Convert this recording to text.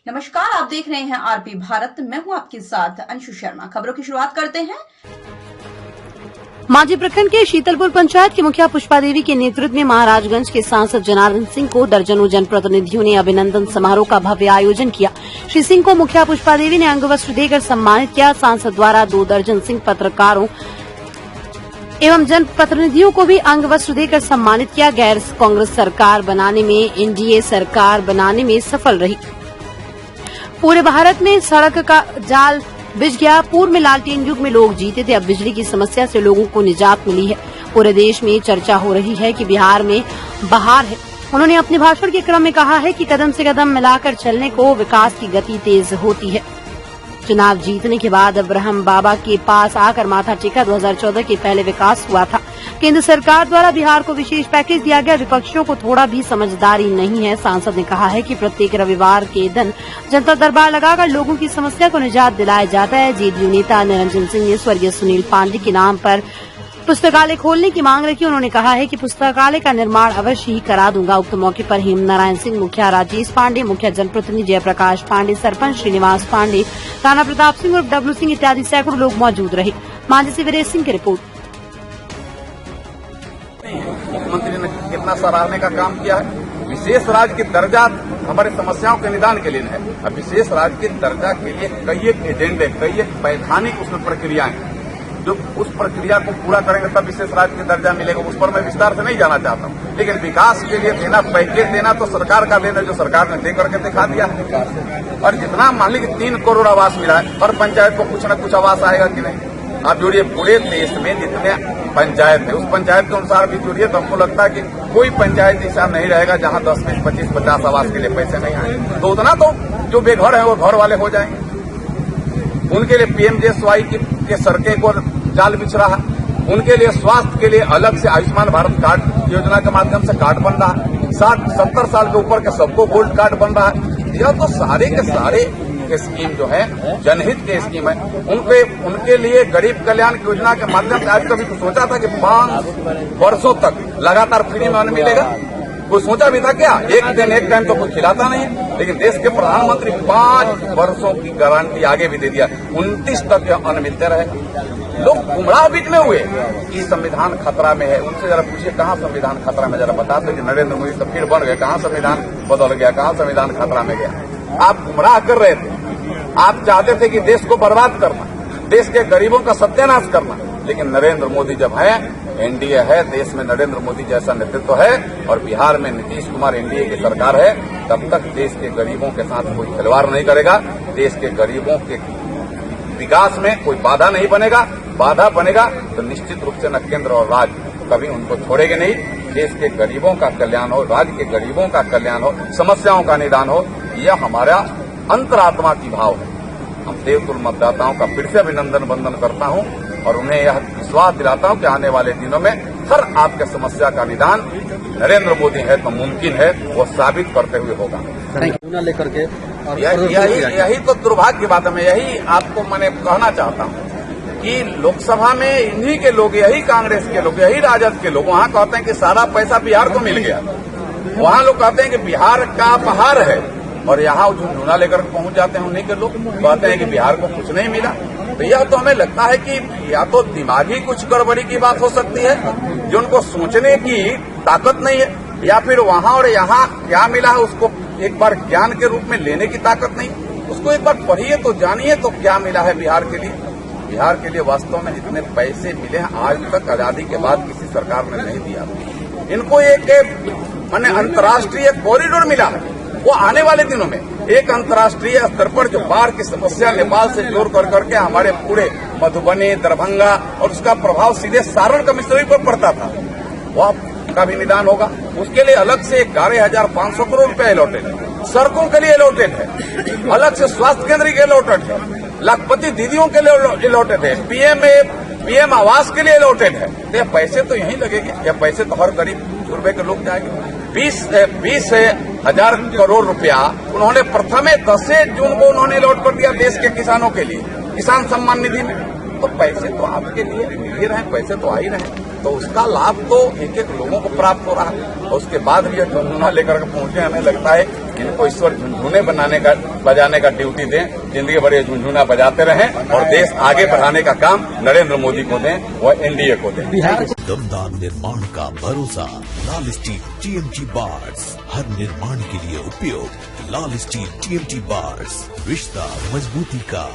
नमस्कार, आप देख रहे हैं आरपी भारत। मैं हूं आपके साथ अंशु शर्मा। खबरों की शुरुआत करते हैं। मांझी प्रखंड के शीतलपुर पंचायत की मुखिया पुष्पा देवी के नेतृत्व में महाराजगंज के सांसद जनार्दन सिंह को दर्जनों जनप्रतिनिधियों ने अभिनंदन समारोह का भव्य आयोजन किया। श्री सिंह को मुखिया पुष्पा देवी ने अंगवस्त्र देकर सम्मानित किया। सांसद द्वारा 2 दर्जन सिंह पत्रकारों एवं जनप्रतिनिधियों को भी अंगवस्त्र देकर सम्मानित किया। गैर कांग्रेस सरकार बनाने में एनडीए सरकार बनाने में सफल रही। पूरे भारत में सड़क का जाल बिछ गया। पूर्व में लालटेन युग में लोग जीते थे, अब बिजली की समस्या से लोगों को निजात मिली है। पूरे देश में चर्चा हो रही है कि बिहार में बहार है। उन्होंने अपने भाषण के क्रम में कहा है कि कदम से कदम मिलाकर चलने को विकास की गति तेज होती है। चुनाव जीतने के बाद अब्राहम बाबा के पास आकर माथा टेका। 2014 के पहले विकास हुआ था। केंद्र सरकार द्वारा बिहार को विशेष पैकेज दिया गया। विपक्षियों को थोड़ा भी समझदारी नहीं है। सांसद ने कहा है कि प्रत्येक रविवार के दिन जनता दरबार लगाकर लोगों की समस्या को निजात दिलाया जाता है। जेडीयू नेता निरंजन सिंह ने स्वर्गीय सुनील पांडे के नाम पर पुस्तकालय खोलने की मांग रखी। उन्होंने कहा है कि पुस्तकालय का निर्माण अवश्य ही करा दूंगा। उक्त मौके पर हेमनारायण सिंह, मुखिया राजेश पांडे, मुखिया जनप्रतिनिधि जयप्रकाश पांडे, सरपंच श्रीनिवास पांडे, राणा प्रताप सिंह और डब्लू सिंह इत्यादि सैकड़ों लोग मौजूद रहे। मांझी से वीरेश सिंह की रिपोर्ट। मुख्यमंत्री ने कितना सराहने का काम किया है। विशेष राज्य की दर्जा हमारे समस्याओं के निदान के लिए है। अब विशेष राज्य के दर्जा के लिए कई एक एजेंडे, कई एक वैधानिक उसमें प्रक्रियाएं हैं। जो उस प्रक्रिया को पूरा करेंगे तब विशेष राज्य का दर्जा मिलेगा। उस पर मैं विस्तार से नहीं जाना चाहता हूँ, लेकिन विकास के लिए देना, पैकेज देना तो सरकार का देना, जो सरकार ने दे करके दिखा दिया है। और जितना मान लीजिए 3 करोड़ आवास मिला है, हर पंचायत को कुछ न कुछ आवास आएगा कि नहीं। आप जोड़िए पूरे देश में जितने पंचायत है, उस पंचायत के अनुसार भी जोड़िए तो हमको लगता है कि कोई पंचायत ऐसा नहीं रहेगा जहां 10, 20, 25, 50 आवास के लिए पैसे नहीं आए। तो उतना तो जो बेघर है वो घर वाले हो जाएंगे। उनके लिए पीएमजेएसवाई के सड़कें को जाल बिछ रहा है। उनके लिए स्वास्थ्य के लिए अलग से आयुष्मान भारत कार्ड योजना के माध्यम से कार्ड बन रहा है। 60-70 साल के ऊपर के सबको गोल्ड कार्ड बन रहा है। यह तो सारे के सारे स्कीम जो है जनहित के स्कीम है। उनके लिए गरीब कल्याण की योजना के माध्यम से आज कभी तो सोचा था कि 5 वर्षों तक लगातार फ्री में अन्न मिलेगा? कोई सोचा भी था क्या? एक दिन एक टाइम तो कोई खिलाता नहीं है, लेकिन देश के प्रधानमंत्री 5 वर्षों की गारंटी आगे भी दे दिया। 29 तक यह अन्न मिलते रहे। लोग गुमराह बीच में हुए कि संविधान खतरा में है। उनसे जरा पूछिए कहाँ संविधान खतरा में, जरा बता दो कि नरेंद्र मोदी तो फिर बन गए, कहाँ संविधान बदल गया, कहाँ संविधान खतरा में गया? आप गुमराह कर रहे थे। आप चाहते थे कि देश को बर्बाद करना, देश के गरीबों का सत्यानाश करना, लेकिन नरेंद्र मोदी जब है, एनडीए है, देश में नरेंद्र मोदी जैसा नेतृत्व है और बिहार में नीतीश कुमार एनडीए की सरकार है, तब तक देश के गरीबों के साथ कोई खिलवाड़ नहीं करेगा। देश के गरीबों के विकास में कोई बाधा नहीं बनेगा। बाधा बनेगा तो निश्चित रूप से न केंद्र और राज्य कभी उनको छोड़ेंगे नहीं। देश के गरीबों का कल्याण हो, राज्य के गरीबों का कल्याण हो, समस्याओं का निदान हो, यह हमारा अंतरात्मा की भाव है। हम देवतुल्य मतदाताओं का फिर से अभिनंदन वंदन करता हूं और उन्हें यह विश्वास दिलाता हूं कि आने वाले दिनों में हर आपके समस्या का निदान नरेंद्र मोदी है तो मुमकिन है, वो साबित करते हुए होगा। लेकर के यही तो दुर्भाग्य की बात है। मैं यही आपको मैंने कहना चाहता हूं कि लोकसभा में इन्हीं के लोग, यही कांग्रेस के लोग, यही राजद के लोग वहां कहते हैं कि सारा पैसा बिहार को मिल गया। वहां लोग कहते हैं कि बिहार का बहार है, और यहाँ झुनझुना लेकर पहुंच जाते हैं उन्हीं के लोग, कहते हैं कि बिहार को कुछ नहीं मिला। तो यह तो हमें लगता है कि या तो दिमागी कुछ गड़बड़ी की बात हो सकती है, जो उनको सोचने की ताकत नहीं है, या फिर वहां और यहाँ क्या मिला है उसको एक बार ज्ञान के रूप में लेने की ताकत नहीं। उसको एक बार पढ़िए तो जानिए तो क्या मिला है बिहार के लिए। बिहार के लिए वास्तव में जितने पैसे मिले हैं आज तक आजादी के बाद किसी सरकार ने नहीं दिया। इनको एक माने अंतर्राष्ट्रीय कॉरिडोर मिला है। वो आने वाले दिनों में एक अंतर्राष्ट्रीय स्तर पर जो बाढ़ की समस्या नेपाल से जोड़ कर करके हमारे पूरे मधुबनी, दरभंगा और उसका प्रभाव सीधे सारण कमिश्नरी पर पड़ता था, वह का भी निदान होगा। उसके लिए अलग से 11,500 करोड़ रुपए अलॉटेड है। सड़कों के लिए अलॉटेड है, अलग से स्वास्थ्य केंद्र के अलॉटेड है, लखपति दीदियों के लिए अलॉटेड है, पीएम आवास के लिए अलॉटेड है। तो ये पैसे तो यहीं लगेंगे, ये पैसे तो हर गरीब सूबे के लोग जाएंगे। 20,000 करोड़ रुपया उन्होंने प्रथम 10 जून को उन्होंने अलॉट कर दिया देश के किसानों के लिए, किसान सम्मान निधि में। तो पैसे तो आपके लिए मिल ही रहे, पैसे तो आ ही रहे। तो उसका लाभ तो एक एक लोगों को प्राप्त हो रहा है। और उसके बाद भी ये झुनझुना लेकर के पहुंचे, हमें लगता है कि इनको ईश्वर झुनझुने बजाने का ड्यूटी दें, जिंदगी भर ये झुनझुना बजाते रहें और देश आगे बढ़ाने का काम नरेंद्र मोदी को दें, वह एनडीए को दें। दमदार निर्माण का भरोसा लाल स्टील टीएमटी बार्स, हर निर्माण के लिए उपयोग लाल स्टील टीएमटी बार्स, रिश्ता मजबूती का।